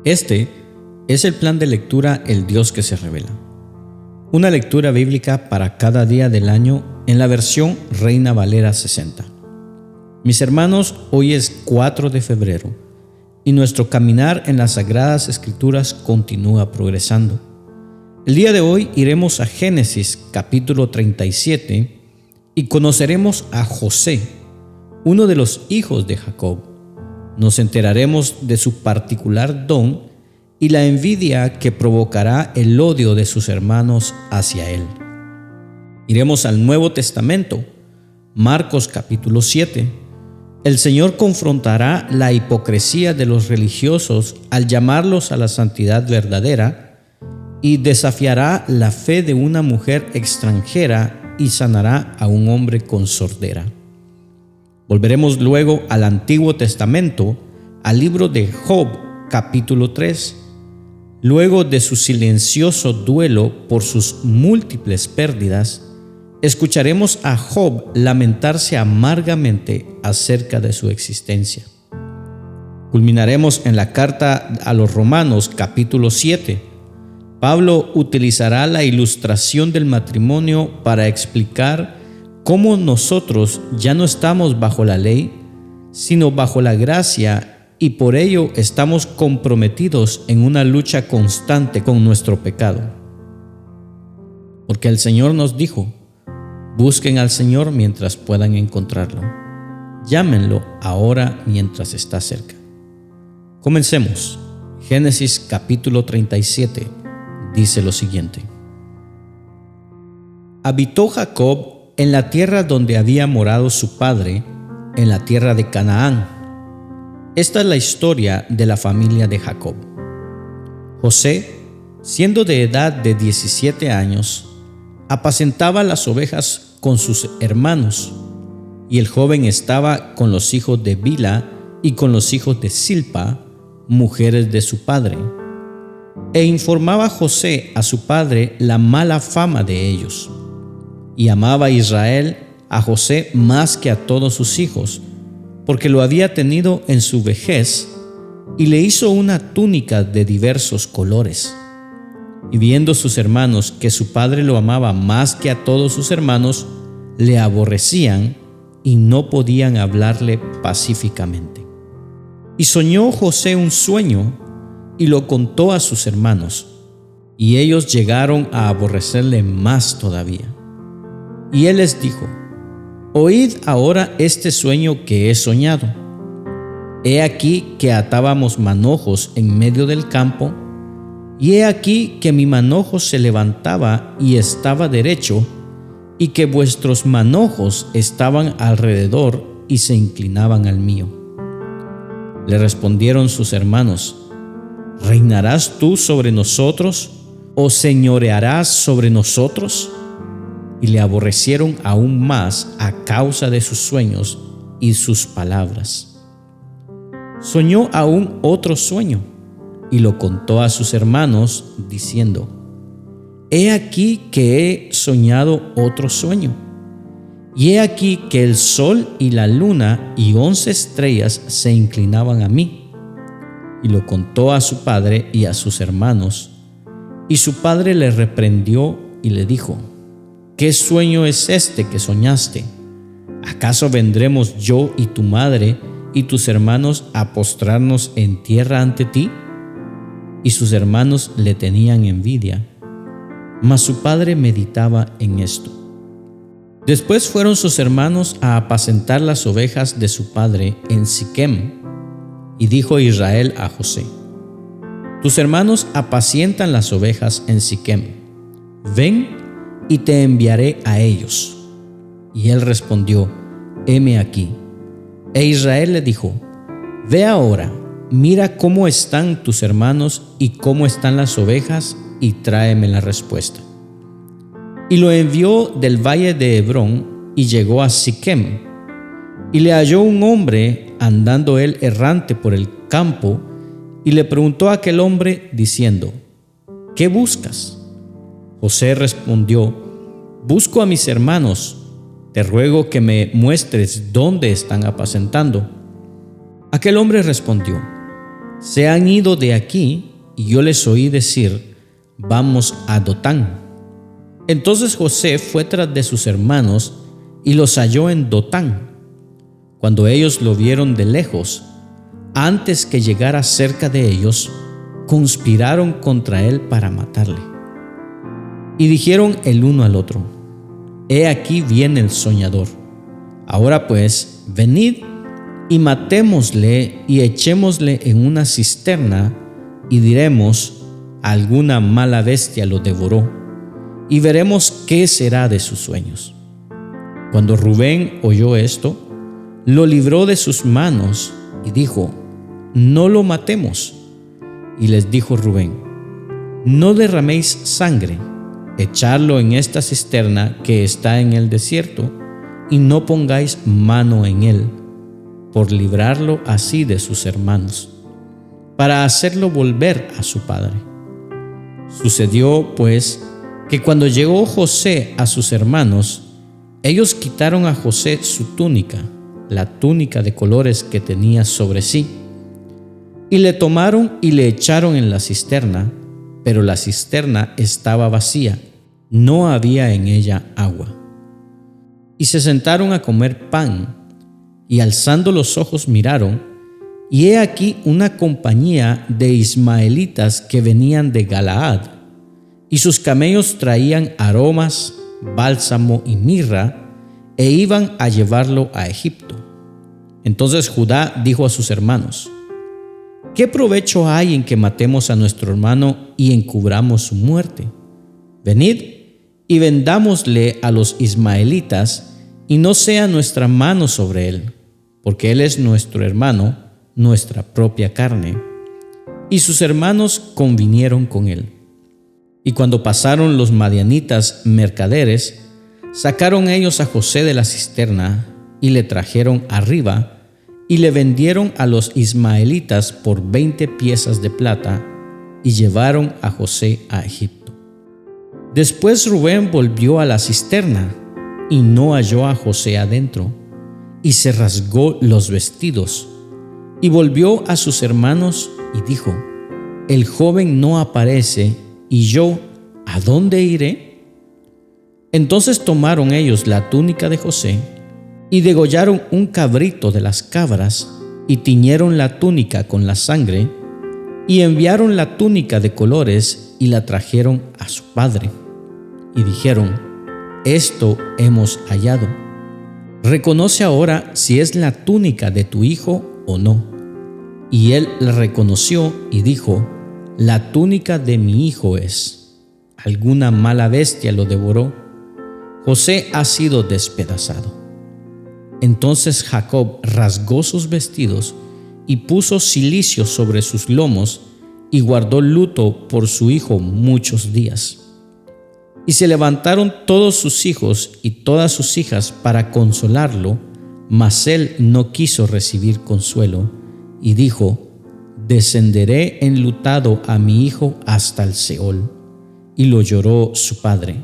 Este es el plan de lectura El Dios que se revela. Una lectura bíblica para cada día del año en la versión Reina Valera 60. Mis hermanos, hoy es 4 de febrero y nuestro caminar en las Sagradas Escrituras continúa progresando. El día de hoy iremos a Génesis capítulo 37 y conoceremos a José, uno de los hijos de Jacob. Nos enteraremos de su particular don y la envidia que provocará el odio de sus hermanos hacia él. Iremos al Nuevo Testamento, Marcos capítulo 7. El Señor confrontará la hipocresía de los religiosos al llamarlos a la santidad verdadera y desafiará la fe de una mujer extranjera y sanará a un hombre con sordera. Volveremos luego al Antiguo Testamento, al libro de Job, capítulo 3. Luego de su silencioso duelo por sus múltiples pérdidas, escucharemos a Job lamentarse amargamente acerca de su existencia. Culminaremos en la carta a los Romanos, capítulo 7. Pablo utilizará la ilustración del matrimonio para explicar cómo nosotros ya no estamos bajo la ley, sino bajo la gracia, y por ello estamos comprometidos en una lucha constante con nuestro pecado. Porque el Señor nos dijo: busquen al Señor mientras puedan encontrarlo. Llámenlo ahora mientras está cerca. Comencemos. Génesis capítulo 37 dice lo siguiente: Habitó Jacob en la tierra donde había morado su padre, en la tierra de Canaán. Esta es la historia de la familia de Jacob. José, siendo de edad de 17 años, apacentaba las ovejas con sus hermanos, y el joven estaba con los hijos de Bilha y con los hijos de Zilpa, mujeres de su padre. E informaba José a su padre la mala fama de ellos. Y amaba Israel a José más que a todos sus hijos, porque lo había tenido en su vejez, y le hizo una túnica de diversos colores. Y viendo sus hermanos que su padre lo amaba más que a todos sus hermanos, le aborrecían y no podían hablarle pacíficamente. Y soñó José un sueño y lo contó a sus hermanos, y ellos llegaron a aborrecerle más todavía. Y él les dijo: oíd ahora este sueño que he soñado. He aquí que atábamos manojos en medio del campo, y he aquí que mi manojo se levantaba y estaba derecho, y que vuestros manojos estaban alrededor y se inclinaban al mío. Le respondieron sus hermanos: ¿reinarás tú sobre nosotros, o señorearás sobre nosotros? Y le aborrecieron aún más a causa de sus sueños y sus palabras. Soñó aún otro sueño y lo contó a sus hermanos, diciendo: he aquí que he soñado otro sueño, y he aquí que el sol y la luna y 11 estrellas se inclinaban a mí. Y lo contó a su padre y a sus hermanos, y su padre le reprendió y le dijo: ¿qué sueño es este que soñaste? ¿Acaso vendremos yo y tu madre y tus hermanos a postrarnos en tierra ante ti? Y sus hermanos le tenían envidia, mas su padre meditaba en esto. Después fueron sus hermanos a apacentar las ovejas de su padre en Siquem, y dijo Israel a José: tus hermanos apacientan las ovejas en Siquem. Ven y te enviaré a ellos. Y él respondió: heme aquí. E Israel le dijo: ve ahora, mira cómo están tus hermanos y cómo están las ovejas, y tráeme la respuesta. Y lo envió del valle de Hebrón, y llegó a Siquem. Y le halló un hombre andando él errante por el campo, y le preguntó a aquel hombre diciendo: ¿qué buscas? José respondió: busco a mis hermanos, te ruego que me muestres dónde están apacentando. Aquel hombre respondió: se han ido de aquí y yo les oí decir: vamos a Dotán. Entonces José fue tras de sus hermanos y los halló en Dotán. Cuando ellos lo vieron de lejos, antes que llegara cerca de ellos, conspiraron contra él para matarle. Y dijeron el uno al otro: He aquí viene el soñador. Ahora pues, venid y matémosle y echémosle en una cisterna, y diremos: alguna mala bestia lo devoró, y veremos qué será de sus sueños. Cuando Rubén oyó esto, lo libró de sus manos y dijo: no lo matemos. Y les dijo Rubén: no derraméis sangre, echadlo en esta cisterna que está en el desierto, y no pongáis mano en él, por librarlo así de sus hermanos, para hacerlo volver a su padre. Sucedió pues que cuando llegó José a sus hermanos, ellos quitaron a José su túnica, la túnica de colores que tenía sobre sí, y le tomaron y le echaron en la cisterna, pero la cisterna estaba vacía, no había en ella agua. Y se sentaron a comer pan, y alzando los ojos miraron, y he aquí una compañía de ismaelitas que venían de Galaad, y sus camellos traían aromas, bálsamo y mirra, e iban a llevarlo a Egipto. Entonces Judá dijo a sus hermanos: ¿qué provecho hay en que matemos a nuestro hermano y encubramos su muerte? Venid y vendámosle a los ismaelitas, y no sea nuestra mano sobre él, porque él es nuestro hermano, nuestra propia carne. Y sus hermanos convinieron con él. Y cuando pasaron los madianitas mercaderes, sacaron ellos a José de la cisterna y le trajeron arriba, y le vendieron a los ismaelitas por 20 piezas de plata, y llevaron a José a Egipto. Después Rubén volvió a la cisterna, y no halló a José adentro, y se rasgó los vestidos, y volvió a sus hermanos y dijo: el joven no aparece, y yo, ¿a dónde iré? Entonces tomaron ellos la túnica de José, y degollaron un cabrito de las cabras, y tiñeron la túnica con la sangre, y enviaron la túnica de colores, y la trajeron a su padre. Y dijeron: esto hemos hallado. Reconoce ahora si es la túnica de tu hijo o no. Y él la reconoció y dijo: la túnica de mi hijo es. Alguna mala bestia lo devoró. José ha sido despedazado. Entonces Jacob rasgó sus vestidos y puso cilicio sobre sus lomos, y guardó luto por su hijo muchos días. Y se levantaron todos sus hijos y todas sus hijas para consolarlo, mas él no quiso recibir consuelo, y dijo: descenderé enlutado a mi hijo hasta el Seol. Y lo lloró su padre.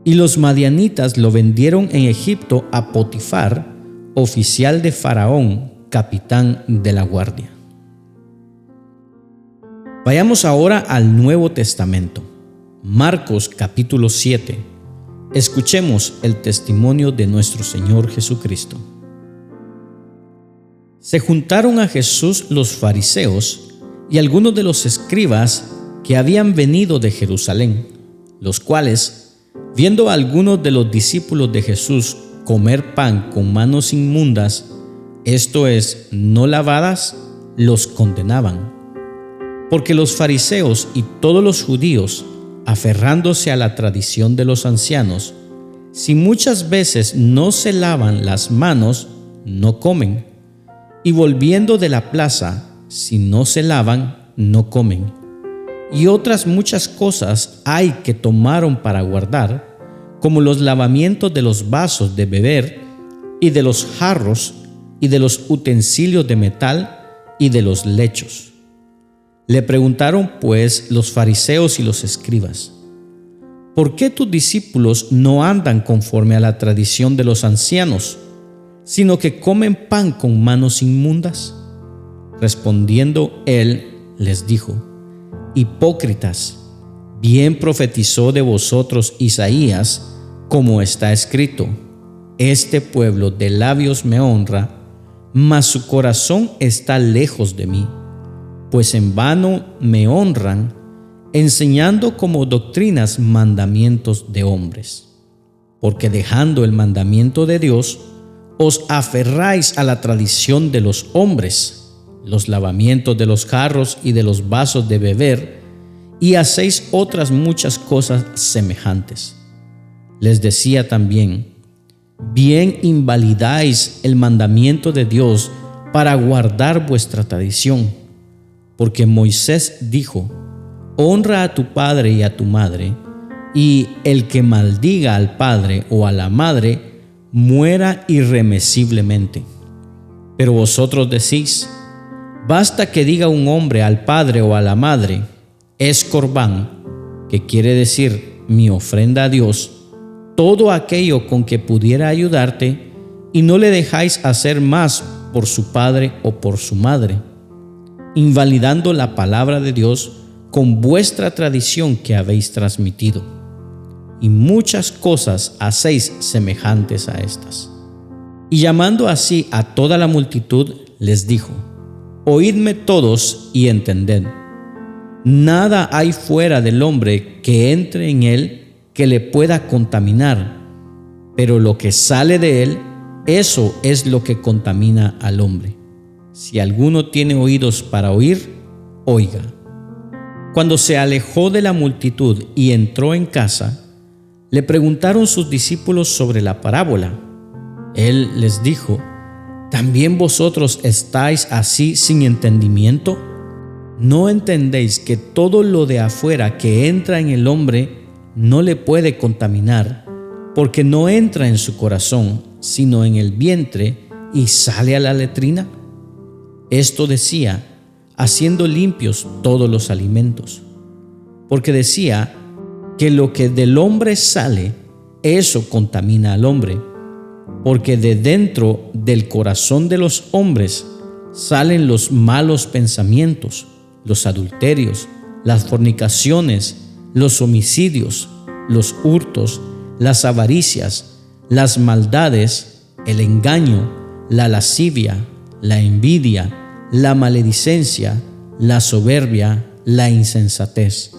Y los madianitas lo vendieron en Egipto a Potifar, oficial de Faraón, capitán de la guardia. Vayamos ahora al Nuevo Testamento. Marcos capítulo 7. Escuchemos el testimonio de nuestro Señor Jesucristo. Se juntaron a Jesús los fariseos y algunos de los escribas que habían venido de Jerusalén, los cuales, viendo a algunos de los discípulos de Jesús comer pan con manos inmundas, esto es, no lavadas, los condenaban. Porque los fariseos y todos los judíos, aferrándose a la tradición de los ancianos, si muchas veces no se lavan las manos, no comen. Y volviendo de la plaza, si no se lavan, no comen. Y otras muchas cosas hay que tomaron para guardar, como los lavamientos de los vasos de beber, y de los jarros, y de los utensilios de metal, y de los lechos. Le preguntaron pues los fariseos y los escribas: ¿por qué tus discípulos no andan conforme a la tradición de los ancianos, sino que comen pan con manos inmundas? Respondiendo él, les dijo: Hipócritas, bien profetizó de vosotros Isaías, como está escrito: Este pueblo de labios me honra, mas su corazón está lejos de mí, pues en vano me honran, enseñando como doctrinas mandamientos de hombres. Porque dejando el mandamiento de Dios, os aferráis a la tradición de los hombres, los lavamientos de los jarros y de los vasos de beber, y hacéis otras muchas cosas semejantes. Les decía también: bien invalidáis el mandamiento de Dios para guardar vuestra tradición, porque Moisés dijo: honra a tu padre y a tu madre, y el que maldiga al padre o a la madre muera irremisiblemente. Pero vosotros decís: basta que diga un hombre al padre o a la madre, es corbán, que quiere decir mi ofrenda a Dios, todo aquello con que pudiera ayudarte, y no le dejáis hacer más por su padre o por su madre, invalidando la palabra de Dios con vuestra tradición que habéis transmitido. Y muchas cosas hacéis semejantes a estas. Y llamando así a toda la multitud, les dijo: oídme todos y entended. Nada hay fuera del hombre que entre en él que le pueda contaminar, pero lo que sale de él, eso es lo que contamina al hombre. Si alguno tiene oídos para oír, oiga. Cuando se alejó de la multitud y entró en casa, le preguntaron sus discípulos sobre la parábola. Él les dijo: ¿también vosotros estáis así sin entendimiento? ¿No entendéis que todo lo de afuera que entra en el hombre no le puede contaminar, porque no entra en su corazón, sino en el vientre, y sale a la letrina? Esto decía, haciendo limpios todos los alimentos, porque decía que lo que del hombre sale, eso contamina al hombre, porque de dentro del corazón de los hombres salen los malos pensamientos, los adulterios, las fornicaciones, los homicidios, los hurtos, las avaricias, las maldades, el engaño, la lascivia, la envidia, la maledicencia, la soberbia, la insensatez.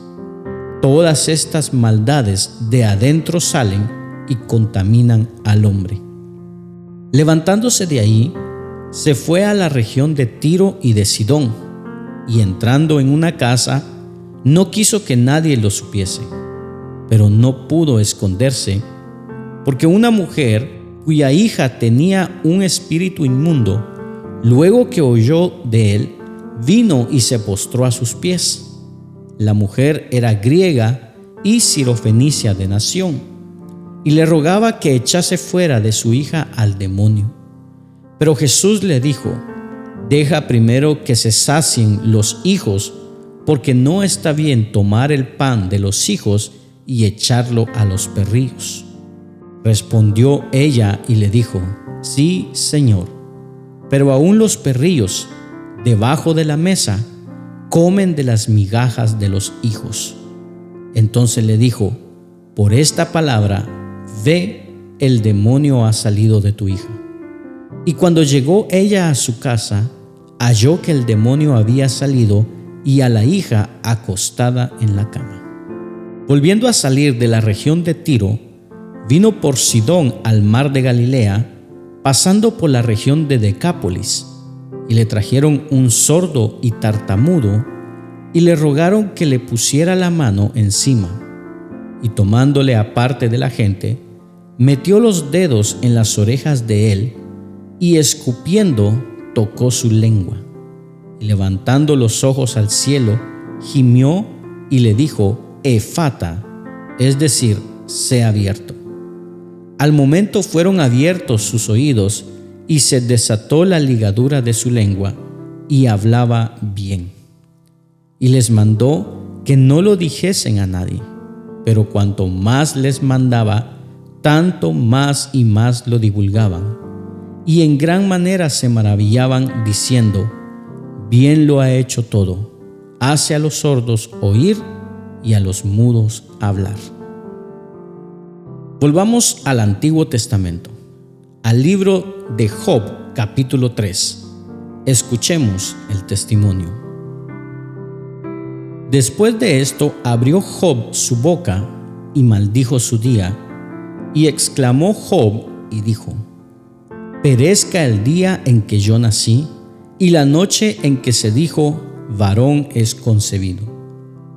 Todas estas maldades de adentro salen y contaminan al hombre. Levantándose de ahí, se fue a la región de Tiro y de Sidón, y entrando en una casa, no quiso que nadie lo supiese, pero no pudo esconderse, porque una mujer cuya hija tenía un espíritu inmundo, luego que oyó de él, vino y se postró a sus pies. La mujer era griega y sirofenicia de nación, y le rogaba que echase fuera de su hija al demonio. Pero Jesús le dijo: deja primero que se sacien los hijos, porque no está bien tomar el pan de los hijos y echarlo a los perrillos. Respondió ella y le dijo: sí, Señor, pero aún los perrillos debajo de la mesa comen de las migajas de los hijos. Entonces le dijo: por esta palabra, ve, el demonio ha salido de tu hija. Y cuando llegó ella a su casa, halló que el demonio había salido y a la hija acostada en la cama. Volviendo a salir de la región de Tiro, vino por Sidón al mar de Galilea, pasando por la región de Decápolis, y le trajeron un sordo y tartamudo, y le rogaron que le pusiera la mano encima. Y tomándole aparte de la gente, metió los dedos en las orejas de él, y escupiendo tocó su lengua. Y levantando los ojos al cielo, gimió y le dijo: Efata, es decir, sea abierto. Al momento fueron abiertos sus oídos, y se desató la ligadura de su lengua, y hablaba bien. Y les mandó que no lo dijesen a nadie, pero cuanto más les mandaba, tanto más y más lo divulgaban, y en gran manera se maravillaban, diciendo: Bien lo ha hecho todo. Hace a los sordos oír y a los mudos hablar. Volvamos al Antiguo Testamento, al libro de Job, capítulo 3. Escuchemos el testimonio. Después de esto abrió Job su boca y maldijo su día, y exclamó Job y dijo: perezca el día en que yo nací, y la noche en que se dijo, varón es concebido.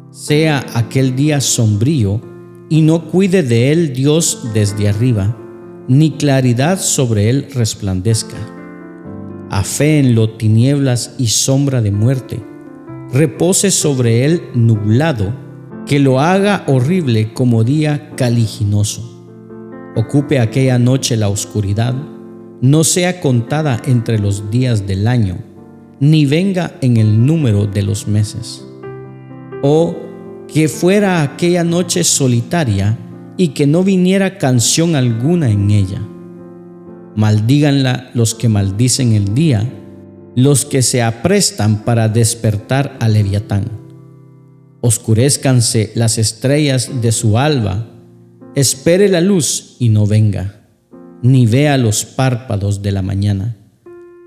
Sea aquel día sombrío, y no cuide de él Dios desde arriba, ni claridad sobre él resplandezca. Aféenlo tinieblas y sombra de muerte, repose sobre él nublado, que lo haga horrible como día caliginoso. Ocupe aquella noche la oscuridad, no sea contada entre los días del año, ni venga en el número de los meses. Oh, que fuera aquella noche solitaria y que no viniera canción alguna en ella. Maldíganla los que maldicen el día, los que se aprestan para despertar a Leviatán. Oscurézcanse las estrellas de su alba, espere la luz y no venga, ni vea los párpados de la mañana,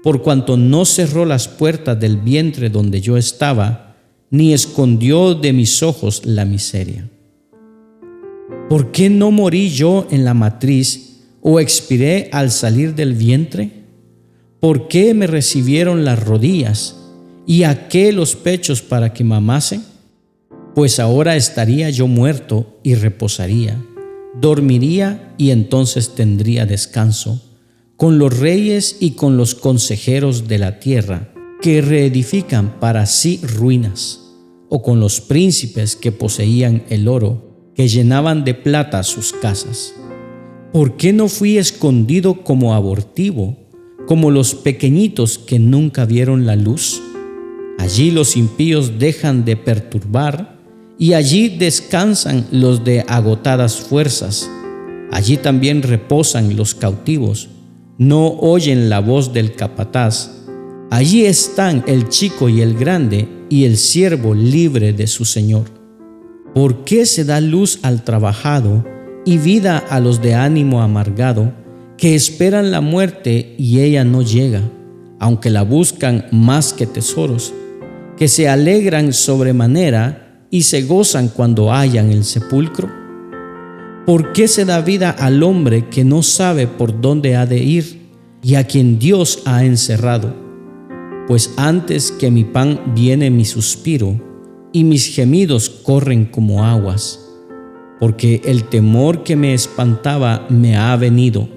por cuanto no cerró las puertas del vientre donde yo estaba, ni escondió de mis ojos la miseria. ¿Por qué no morí yo en la matriz o expiré al salir del vientre? ¿Por qué me recibieron las rodillas y a qué los pechos para que mamase? Pues ahora estaría yo muerto y reposaría, dormiría y entonces tendría descanso, con los reyes y con los consejeros de la tierra, que reedifican para sí ruinas, o con los príncipes que poseían el oro, que llenaban de plata sus casas. ¿Por qué no fui escondido como abortivo, como los pequeñitos que nunca vieron la luz? Allí los impíos dejan de perturbar, y allí descansan los de agotadas fuerzas. Allí también reposan los cautivos, no oyen la voz del capataz. Allí están el chico y el grande, y el siervo libre de su señor. ¿Por qué se da luz al trabajado y vida a los de ánimo amargado, que esperan la muerte y ella no llega, aunque la buscan más que tesoros, que se alegran sobremanera y se gozan cuando hallan el sepulcro? ¿Por qué se da vida al hombre que no sabe por dónde ha de ir y a quien Dios ha encerrado? Pues antes que mi pan viene mi suspiro, y mis gemidos corren como aguas, porque el temor que me espantaba me ha venido,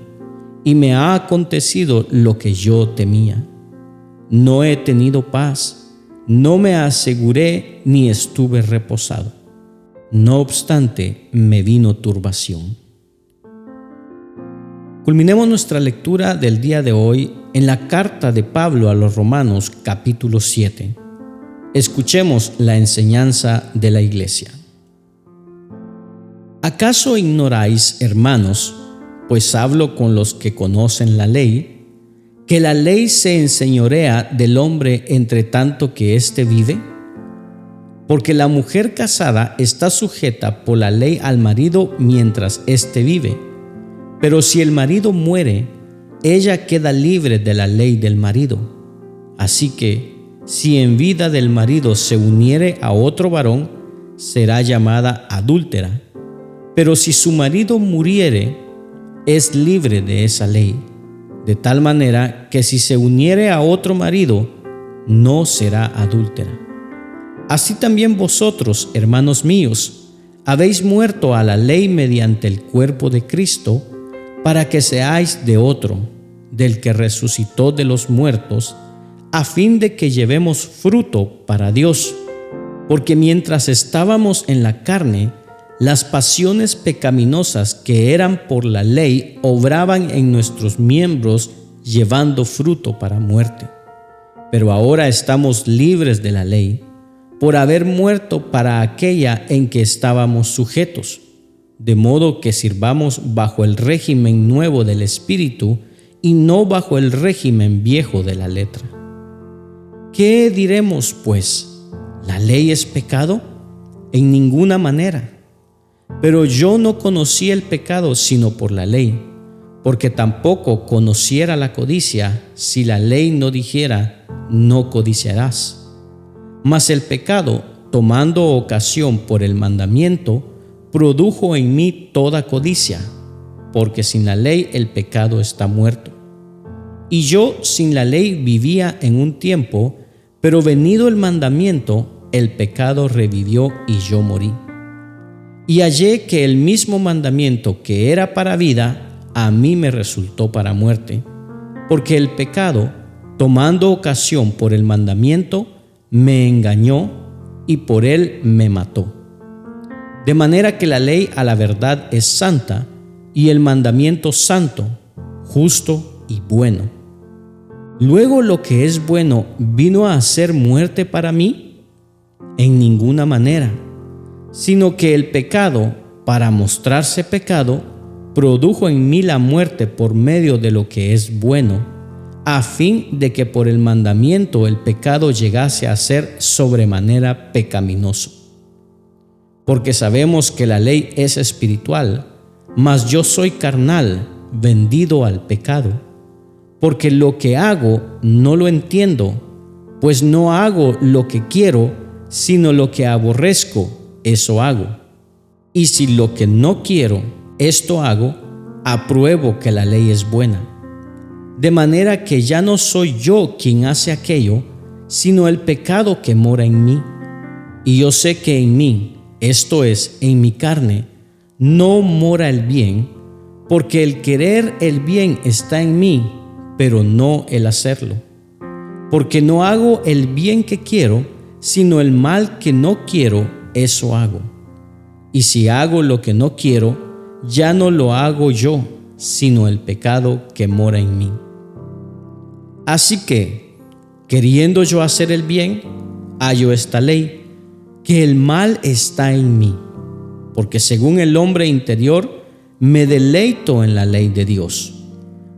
y me ha acontecido lo que yo temía. No he tenido paz, no me aseguré ni estuve reposado. No obstante, me vino turbación. Culminemos nuestra lectura del día de hoy en la carta de Pablo a los Romanos, capítulo 7. Escuchemos la enseñanza de la iglesia. ¿Acaso ignoráis, hermanos, pues hablo con los que conocen la ley, que la ley se enseñorea del hombre entre tanto que éste vive? Porque la mujer casada está sujeta por la ley al marido mientras éste vive. Pero si el marido muere, ella queda libre de la ley del marido. Así que, si en vida del marido se uniere a otro varón, será llamada adúltera. Pero si su marido muriere, es libre de esa ley. De tal manera que si se uniere a otro marido, no será adúltera. Así también vosotros, hermanos míos, habéis muerto a la ley mediante el cuerpo de Cristo, para que seáis de otro, del que resucitó de los muertos, a fin de que llevemos fruto para Dios. Porque mientras estábamos en la carne, las pasiones pecaminosas que eran por la ley obraban en nuestros miembros, llevando fruto para muerte. Pero ahora estamos libres de la ley, por haber muerto para aquella en que estábamos sujetos, de modo que sirvamos bajo el régimen nuevo del Espíritu y no bajo el régimen viejo de la letra. ¿Qué diremos, pues? ¿La ley es pecado? En ninguna manera. Pero yo no conocí el pecado sino por la ley, porque tampoco conociera la codicia si la ley no dijera: no codiciarás. Mas el pecado, tomando ocasión por el mandamiento, produjo en mí toda codicia, porque sin la ley el pecado está muerto. Y yo sin la ley vivía en un tiempo, pero venido el mandamiento, el pecado revivió y yo morí. Y hallé que el mismo mandamiento que era para vida, a mí me resultó para muerte, porque el pecado, tomando ocasión por el mandamiento, me engañó y por él me mató. De manera que la ley a la verdad es santa, y el mandamiento santo, justo y bueno. Luego lo que es bueno vino a hacer muerte para mí, en ninguna manera, sino que el pecado, para mostrarse pecado, produjo en mí la muerte por medio de lo que es bueno, a fin de que por el mandamiento el pecado llegase a ser sobremanera pecaminoso. Porque sabemos que la ley es espiritual, mas yo soy carnal, vendido al pecado. Porque lo que hago no lo entiendo, pues no hago lo que quiero, sino lo que aborrezco, eso hago. Y si lo que no quiero, esto hago, apruebo que la ley es buena. De manera que ya no soy yo quien hace aquello, sino el pecado que mora en mí. Y yo sé que en mí, esto es, en mi carne, no mora el bien, porque el querer el bien está en mí, pero no el hacerlo. Porque no hago el bien que quiero, sino el mal que no quiero, eso hago. Y si hago lo que no quiero, ya no lo hago yo, sino el pecado que mora en mí. Así que, queriendo yo hacer el bien, hallo esta ley, que el mal está en mí, porque según el hombre interior, me deleito en la ley de Dios.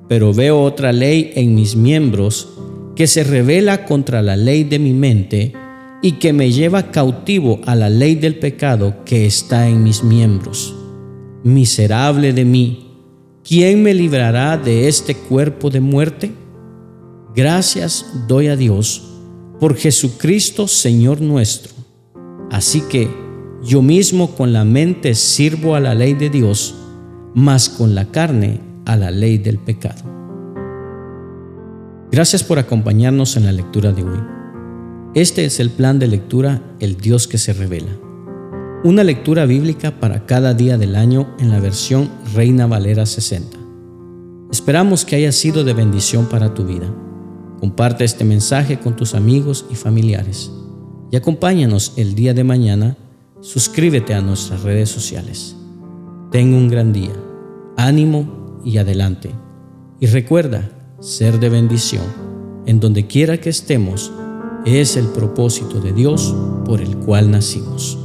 Pero veo otra ley en mis miembros, que se rebela contra la ley de mi mente y que me lleva cautivo a la ley del pecado que está en mis miembros. Miserable de mí, ¿quién me librará de este cuerpo de muerte? Gracias doy a Dios por Jesucristo Señor nuestro. Así que yo mismo con la mente sirvo a la ley de Dios, mas con la carne a la ley del pecado. Gracias por acompañarnos en la lectura de hoy. Este es el plan de lectura El Dios que se revela. Una lectura bíblica para cada día del año en la versión Reina Valera 60. Esperamos que haya sido de bendición para tu vida. Comparte este mensaje con tus amigos y familiares. Y acompáñanos el día de mañana. Suscríbete a nuestras redes sociales. Ten un gran día. Ánimo y adelante. Y recuerda, ser de bendición en donde quiera que estemos es el propósito de Dios por el cual nacimos.